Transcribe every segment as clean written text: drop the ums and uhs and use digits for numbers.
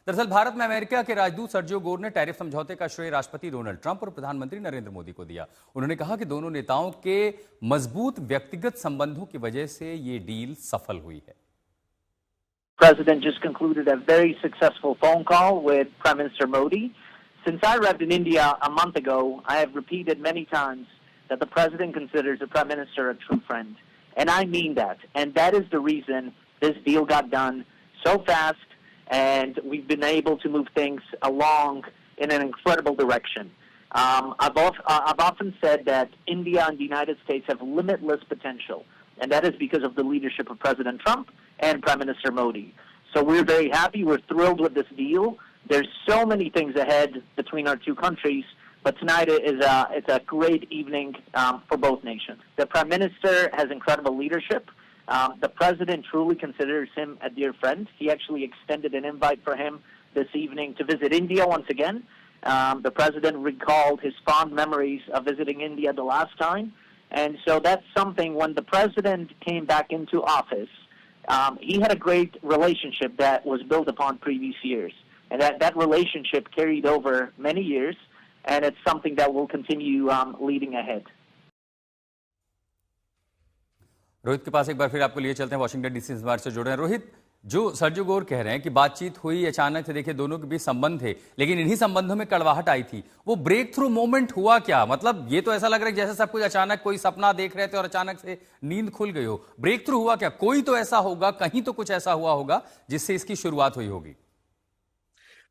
दरअसल भारत में अमेरिका के राजदूत सर्जियो गोर ने टैरिफ समझौते का श्रेय राष्ट्रपति डोनाल्ड ट्रंप और प्रधानमंत्री नरेंद्र मोदी को दिया। उन्होंने कहा कि दोनों नेताओं के मजबूत व्यक्तिगत संबंधों की वजह से ये डील सफल हुई है। President just concluded a very successful phone call with Prime Minister Modi. Since I arrived in India a month ago, I have repeated many times that the President considers the Prime Minister a true friend. And I mean that. And that is the reason this deal got done so fast, and we've been able to move things along in an incredible direction. I've often said that India and the United States have limitless potential, and that is because of the leadership of President Trump and Prime Minister Modi. So we're very happy. We're thrilled with this deal. There's so many things ahead between our two countries, but tonight it's a great evening for both nations. The Prime Minister has incredible leadership. The President truly considers him a dear friend. He actually extended an invite for him this evening to visit India once again. The President recalled his fond memories of visiting India the last time. And so that's something, when the President came back into office, he had a great relationship that was built upon previous years. And that relationship carried over many years, and it's something that will continue leading ahead. Rohit के पास एक बार फिर आपको लिए चलते हैं। Washington DC से हमारे से जुड़े हैं रोहित। जो सर्जियो गोर कह रहे हैं कि बातचीत हुई, अचानक से देखिए दोनों के बीच संबंध थे, लेकिन इन्हीं संबंधों में कड़वाहट आई थी। वो ब्रेक थ्रू मोमेंट हुआ क्या? मतलब ये तो ऐसा लग रहा है जैसे सब कुछ अचानक कोई सपना देख रहे थे और अचानक से नींद खुल गई हो। ब्रेक थ्रू हुआ क्या? कोई तो ऐसा होगा, कहीं तो कुछ ऐसा हुआ होगा जिससे इसकी शुरुआत हुई होगी।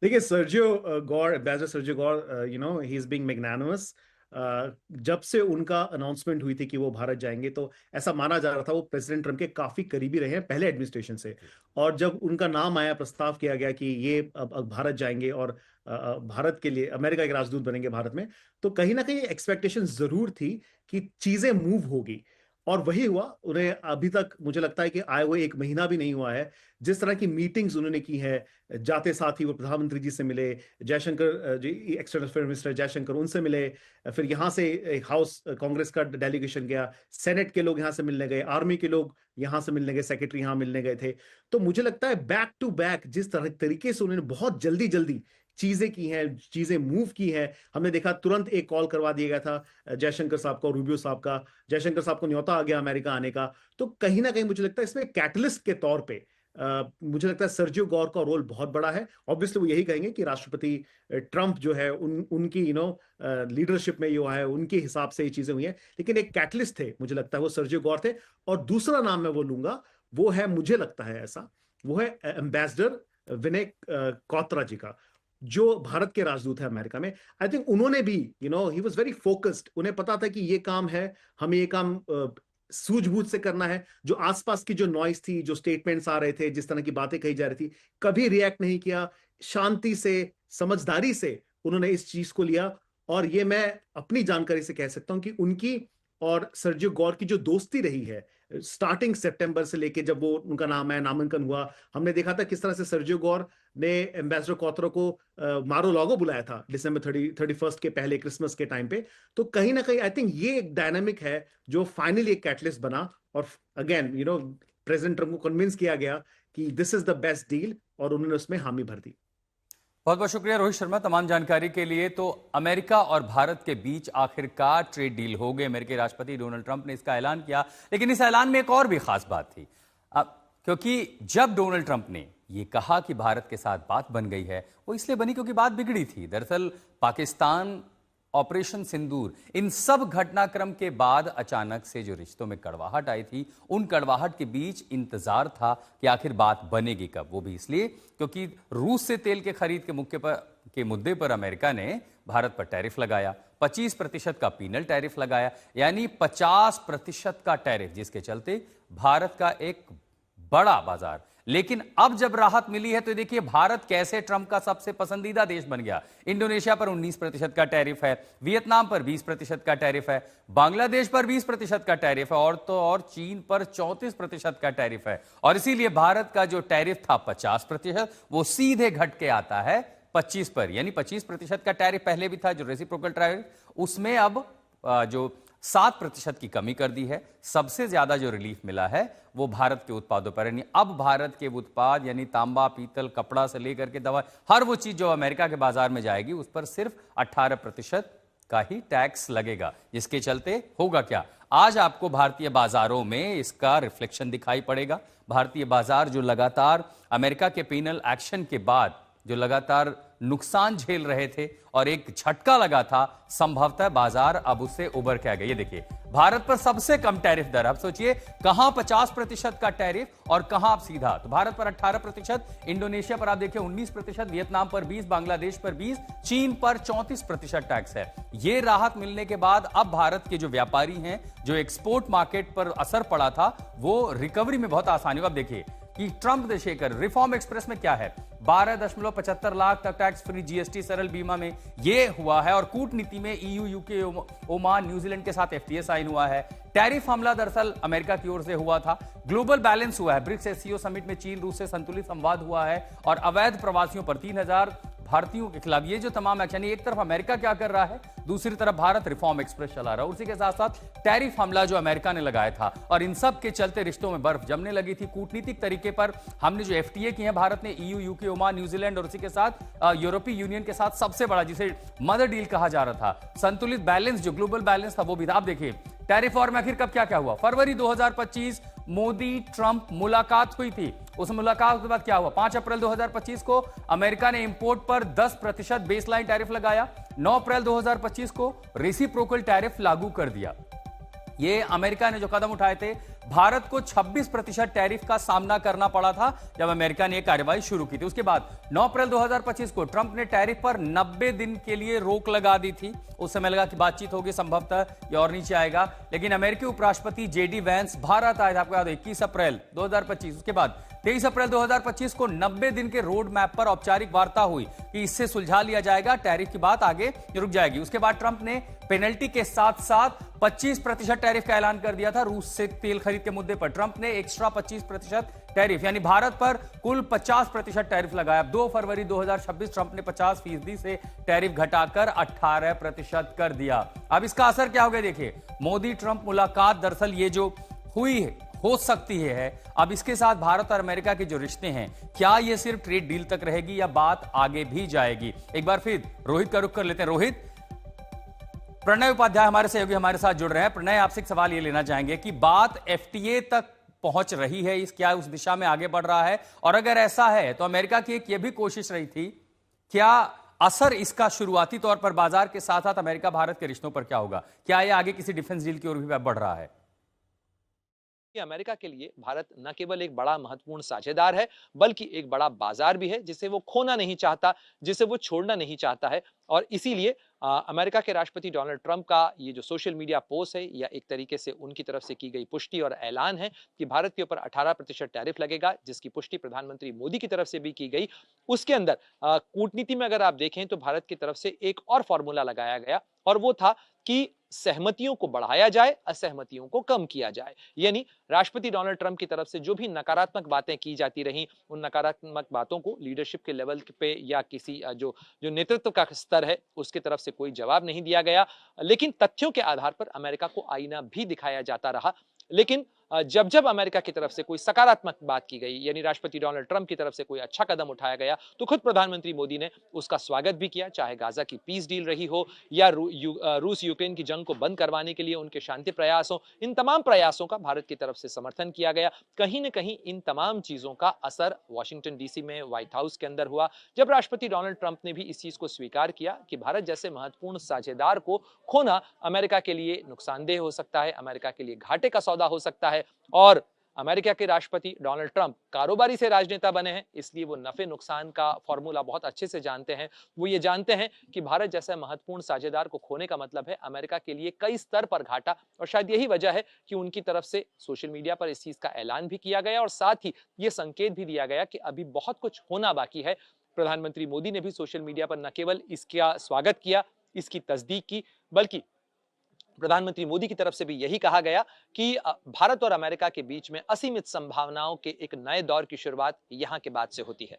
देखिए, Sergio Gor, ambassador Sergio Gor, he is being magnanimous. जब से उनका अनाउंसमेंट हुई थी कि वो भारत जाएंगे, तो ऐसा माना जा रहा था वो प्रेसिडेंट ट्रंप के काफी करीबी रहे हैं पहले एडमिनिस्ट्रेशन से। और जब उनका नाम आया, प्रस्ताव किया गया कि ये अब भारत जाएंगे और भारत के लिए अमेरिका के राजदूत बनेंगे भारत में, तो कहीं ना कहीं एक्सपेक्टेशन जरूर थी कि चीजें मूव होगी, और वही हुआ। उन्हें अभी तक मुझे लगता है कि आए हुए 1 महीना भी नहीं हुआ है, जिस तरह की मीटिंग्स उन्होंने की है, जाते साथ ही वो प्रधानमंत्री जी से मिले, जयशंकर जी एक्सटर्नल अफेयर मिनिस्टर जयशंकर, उनसे मिले, फिर यहाँ से हाउस कांग्रेस का डेलीगेशन गया, सेनेट के लोग यहाँ से मिलने गए, आर्मी के लोग यहाँ से मिलने गए, सेक्रेटरी यहाँ मिलने गए थे। तो मुझे लगता है बैक टू बैक जिस तरीके से उन्होंने बहुत जल्दी जल्दी चीजें की हैं, चीजें मूव की हैं। हमने देखा तुरंत एक कॉल करवा दिया गया था जयशंकर साहब को, रूबियो साहब का। जयशंकर साहब को न्योता आ गया अमेरिका आने का। तो कहीं ना कहीं मुझे लगता है इसमें कैटलिस्ट के तौर पे मुझे लगता है सर्जियो गोर का रोल बहुत बड़ा है। ऑब्वियसली वो यही कहेंगे कि राष्ट्रपति ट्रंप जो है उनकी लीडरशिप में ये है, उनके हिसाब से ये चीजें हुई हैं, लेकिन एक कैटलिस्ट थे, मुझे लगता है वो सर्जियो गोर थे। और दूसरा नाम मैं वो लूंगा, वो है, मुझे लगता है ऐसा, वो है एम्बेसडर विनय क्वात्रा जी का, जो भारत के राजदूत है अमेरिका में। आई थिंक उन्होंने भी ही वाज वेरी फोकस्ड। उन्हें पता था कि ये काम है, हमें ये काम सूझबूझ से करना है। जो आसपास की जो नॉइस थी, जो स्टेटमेंट्स आ रहे थे, जिस तरह की बातें कही जा रही थी, कभी रिएक्ट नहीं किया। शांति से, समझदारी से उन्होंने इस चीज को लिया। और ये मैं अपनी जानकारी से कह सकता हूं कि उनकी और सर्जियो गोर की जो दोस्ती रही है स्टार्टिंग सितंबर से लेके जब वो उनका नाम है, नामांकन हुआ, हमने देखा था किस तरह से सर्जियो गोर ने एम्बेसडर क्वात्रा को मारो लागो बुलाया था दिसंबर 31 के पहले, क्रिसमस के टाइम पे। तो कहीं ना कहीं आई थिंक ये एक डायनामिक है जो फाइनली एक कैटलिस्ट बना, और अगेन प्रेसिडेंट ट्रंप को कन्विंस किया गया कि this is the best deal, और उन्होंने उसमें हामी भर दी। बहुत बहुत शुक्रिया रोहित शर्मा तमाम जानकारी के लिए। तो अमेरिका और भारत के बीच आखिरकार ट्रेड डील हो गई। अमेरिकी राष्ट्रपति डोनाल्ड ट्रंप ने इसका ऐलान किया, लेकिन इस ऐलान में एक और भी खास बात थी, क्योंकि जब डोनाल्ड ट्रंप ने ये कहा कि भारत के साथ बात बन गई है, वो इसलिए बनी क्योंकि बात बिगड़ी थी। दरअसल पाकिस्तान, ऑपरेशन सिंदूर, इन सब घटनाक्रम के बाद अचानक से जो रिश्तों में कड़वाहट आई थी, उन कड़वाहट के बीच इंतजार था कि आखिर बात बनेगी कब। वो भी इसलिए क्योंकि रूस से तेल के खरीद के मुद्दे पर अमेरिका ने भारत पर टैरिफ लगाया, 25% का पीनल टैरिफ लगाया, यानी 50% का टैरिफ, जिसके चलते भारत का एक बड़ा बाजार। लेकिन अब जब राहत मिली है तो देखिए भारत कैसे ट्रंप का सबसे पसंदीदा देश बन गया। इंडोनेशिया पर 19% का टैरिफ है, वियतनाम पर 20% का टैरिफ है, बांग्लादेश पर 20% का टैरिफ है, और तो और चीन पर 34% का टैरिफ है। और इसीलिए भारत का जो टैरिफ था 50%, वो सीधे घट के आता है 25 पर। यानी 25% का टैरिफ पहले भी था, जो रेसिप्रोकल टैरिफ, उसमें अब जो 7% की कमी कर दी है। सबसे ज्यादा जो रिलीफ मिला है वो भारत के उत्पादों पर, यानी अब भारत के उत्पाद यानी तांबा, पीतल, कपड़ा से लेकर के दवा, हर वो चीज जो अमेरिका के बाजार में जाएगी उस पर सिर्फ 18% का ही टैक्स लगेगा। जिसके चलते होगा क्या, आज आपको भारतीय बाजारों में इसका रिफ्लेक्शन दिखाई पड़ेगा। भारतीय बाजार जो लगातार अमेरिका के पेनल एक्शन के बाद जो लगातार नुकसान झेल रहे थे और एक झटका लगा था, संभवतः बाजार अब उससे उबर के आ गए। ये देखिए, भारत पर सबसे कम टैरिफ दर। अब सोचिए कहां 50% का टैरिफ और कहां आप सीधा। तो भारत पर 18%, इंडोनेशिया पर आप देखिए 19%, वियतनाम पर 20%, बांग्लादेश पर 20%, चीन पर 34% टैक्स है। यह राहत मिलने के बाद अब भारत के जो व्यापारी हैं, जो एक्सपोर्ट मार्केट पर असर पड़ा था, वो रिकवरी में बहुत आसानी होगा। अब देखिए कि ट्रंप देशेकर रिफॉर्म एक्सप्रेस में क्या है, 12.75 लाख तक टैक्स फ्री जीएसटी सरल बीमा में ये हुआ है। और कूटनीति में ईयू, यूके, ओमान, न्यूजीलैंड के साथ एफटीए साइन हुआ है। टैरिफ हमला दरअसल अमेरिका की ओर से हुआ था। ग्लोबल बैलेंस हुआ है, ब्रिक्स एससीओ समिट में चीन रूस से संतुलित संवाद हुआ है। और अवैध प्रवासियों पर 3000 भारतीयों के खिलाफ ये जो तमाम एक्शन, एक तरफ अमेरिका क्या कर रहा है, दूसरी तरफ भारत रिफॉर्म एक्सप्रेस चला रहा है। उसी के साथ साथ टैरिफ हमला जो अमेरिका ने लगाया था, और इन सब के चलते रिश्तों में बर्फ जमने लगी थी। कूटनीतिक तरीके पर हमने जो एफटीए की है भारत ने ईयू, यूके, ओमान, न्यूजीलैंड और उसी के साथ यूरोपीय यूनियन के साथ सबसे बड़ा, जिसे मदर डील कहा जा रहा था, संतुलित बैलेंस जो ग्लोबल बैलेंस था वो भी। आप देखिए टैरिफ वॉर में आखिर कब क्या क्या हुआ। फरवरी 2025 मोदी ट्रंप मुलाकात हुई थी। उस मुलाकात के बाद क्या हुआ, 5 अप्रैल 2025 को अमेरिका ने इंपोर्ट पर 10% बेसलाइन टैरिफ लगाया। 9 अप्रैल 2025 को रेसिप्रोकल टैरिफ लागू कर दिया। ये अमेरिका ने जो कदम उठाए थे, भारत को 26% टैरिफ का सामना करना पड़ा था जब अमेरिका ने यह कार्रवाई शुरू की थी। उसके बाद 9 अप्रैल 2025 को ट्रंप ने टैरिफ पर 90 दिन के लिए रोक लगा दी थी। उस समय लगा कि बातचीत होगी, संभवतः ये और नीचे आएगा, लेकिन अमेरिकी उपराष्ट्रपति जेडी वैंस भारत आए थे, आपको याद है, 21 अप्रैल 2025। उसके बाद 23 अप्रैल 2025 को 90 दिन के रोड मैप पर औपचारिक वार्ता हुई कि इससे सुलझा लिया जाएगा, टैरिफ की बात आगे रुक जाएगी। उसके बाद ट्रंप ने पेनल्टी के साथ साथ 25% टैरिफ का ऐलान कर दिया था। रूस से तेल खरीद के मुद्दे पर ट्रंप ने एक्स्ट्रा 25% टैरिफ, यानी भारत पर कुल 50% टैरिफ लगाया। 2 फरवरी 2026 ट्रंप ने 50% से टैरिफ घटाकर 18% कर दिया। अब इसका असर क्या होगा, देखिए मोदी ट्रंप मुलाकात दरअसल ये जो हुई है, हो सकती है अब इसके साथ भारत और अमेरिका के जो रिश्ते हैं, क्या ये सिर्फ ट्रेड डील तक रहेगी या बात आगे भी जाएगी। एक बार फिर रोहित का रुख कर लेते हैं। रोहित, प्रणय उपाध्याय हमारे सहयोगी हमारे साथ जुड़ रहे हैं। प्रणय, आपसे एक सवाल ये लेना चाहेंगे कि बात एफटीए तक पहुंच रही है, इस क्या उस दिशा में आगे बढ़ रहा है, और अगर ऐसा है तो अमेरिका की एक ये भी कोशिश रही थी, क्या असर इसका शुरुआती तौर पर बाजार के साथ साथ अमेरिका भारत के रिश्तों पर क्या होगा, क्या ये आगे किसी डिफेंस डील की ओर भी बढ़ रहा है? अमेरिका के लिए भारत न केवल एक बड़ा महत्वपूर्ण साझेदार है, बल्कि एक बड़ा बाजार भी है जिसे वो खोना नहीं चाहता, जिसे वो छोड़ना नहीं चाहता है। और इसीलिए अमेरिका के राष्ट्रपति डोनाल्ड ट्रंप का ये जो सोशल मीडिया पोस्ट है, या एक तरीके से उनकी तरफ से की गई पुष्टि और ऐलान है कि भारत के ऊपर 18% टैरिफ लगेगा, जिसकी पुष्टि प्रधानमंत्री मोदी की तरफ से भी की गई। उसके अंदर कूटनीति में अगर आप देखें तो भारत की तरफ से एक और फॉर्मूला लगाया गया, और वो था कि सहमतियों को बढ़ाया जाए, असहमतियों को कम किया जाए। यानी राष्ट्रपति डोनाल्ड ट्रंप की तरफ से जो भी नकारात्मक बातें की जाती रहीं, उन नकारात्मक बातों को लीडरशिप के लेवल पे या किसी जो नेतृत्व का स्तर है उसकी तरफ से कोई जवाब नहीं दिया गया, लेकिन तथ्यों के आधार पर अमेरिका को आईना भी दिखाया जाता रहा। लेकिन जब जब अमेरिका की तरफ से कोई सकारात्मक बात की गई, यानी राष्ट्रपति डोनाल्ड ट्रंप की तरफ से कोई अच्छा कदम उठाया गया, तो खुद प्रधानमंत्री मोदी ने उसका स्वागत भी किया, चाहे गाजा की पीस डील रही हो या रूस यूक्रेन की जंग को बंद करवाने के लिए उनके शांति प्रयास हो। इन तमाम प्रयासों का भारत की तरफ से समर्थन किया गया। कहीं न कहीं इन तमाम चीजों का असर वॉशिंगटन डीसी में व्हाइट हाउस के अंदर हुआ, जब राष्ट्रपति डोनाल्ड ट्रंप ने भी इस चीज को स्वीकार किया कि भारत जैसे महत्वपूर्ण साझेदार को खोना अमेरिका के लिए नुकसानदेह हो सकता है, अमेरिका के लिए घाटे का सौदा हो सकता है। और अमेरिका के राष्ट्रपति डोनाल्ड ट्रंप कारोबारी से राजनेता बने हैं, इसलिए वो नफे नुकसान का फॉर्मूला बहुत अच्छे से जानते हैं। वो ये जानते हैं कि भारत जैसे महत्वपूर्ण साझेदार को खोने का मतलब है अमेरिका के लिए कई स्तर पर घाटा, और शायद यही वजह है कि उनकी तरफ से सोशल मीडिया पर इस चीज का ऐलान भी किया गया, और साथ ही ये संकेत भी दिया गया कि अभी बहुत कुछ होना बाकी है। प्रधानमंत्री मोदी ने भी सोशल मीडिया पर न केवल इसका स्वागत किया, इसकी तस्दीक की, बल्कि प्रधानमंत्री मोदी की तरफ से भी यही कहा गया कि भारत और अमेरिका के बीच में असीमित संभावनाओं के एक नए दौर की शुरुआत यहां के बाद से होती है।